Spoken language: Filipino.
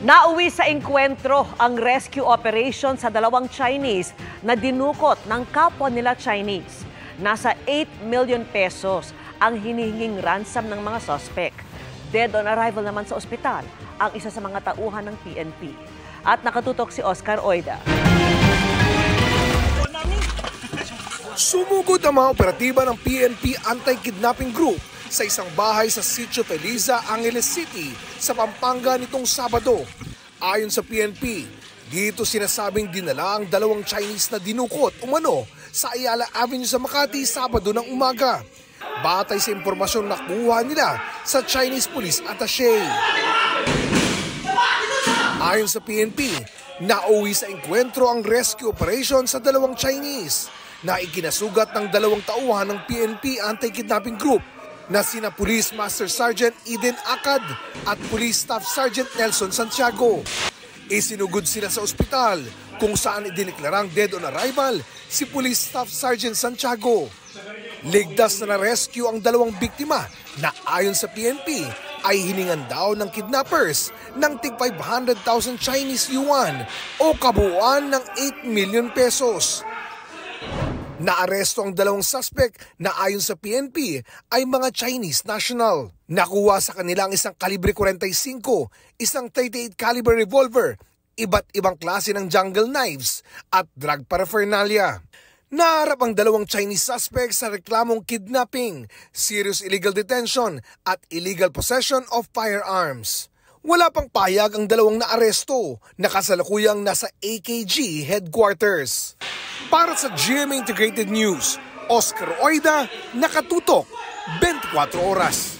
Nauwi sa engkwentro ang rescue operation sa dalawang Chinese na dinukot ng kapwa nila Chinese. Nasa 8 million pesos ang hinihinging ransom ng mga suspect. Dead on arrival naman sa ospital ang isa sa mga tauhan ng PNP. At nakatutok si Oscar Oida. Sumugod ang mga operatiba ng PNP Anti-Kidnapping Group sa isang bahay sa Sitio Feliza, Angeles City sa Pampanga nitong Sabado. Ayon sa PNP, dito sinasabing dinala ang dalawang Chinese na dinukot umano sa Ayala Avenue sa Makati Sabado ng umaga. Batay sa impormasyon na nakuha nila sa Chinese Police Attaché. Ayon sa PNP, nauwi sa engkwentro ang rescue operation sa dalawang Chinese na ikinasugat ng dalawang tauhan ng PNP Anti-Kidnapping Group na sina Police Master Sergeant Eden Akad at Police Staff Sergeant Nelson Santiago. Isinugod sila sa ospital kung saan idineklarang dead on arrival si Police Staff Sergeant Santiago. Ligtas na na-rescue ang dalawang biktima na ayon sa PNP ay hiningan daw ng kidnappers ng tig 500,000 Chinese yuan o kabuuan ng 8 million pesos. Naaresto ang dalawang suspect na ayon sa PNP ay mga Chinese national. Nakuha sa kanila ang isang kalibre 45, isang 38 caliber revolver, iba't ibang klase ng jungle knives at drug paraphernalia. Naharap ang dalawang Chinese suspects sa reklamong kidnapping, serious illegal detention at illegal possession of firearms. Wala pang payag ang dalawang naaresto na kasalukuyang nasa AKG headquarters. Para sa GMA Integrated News, Oscar Oida, nakatutok 24 oras.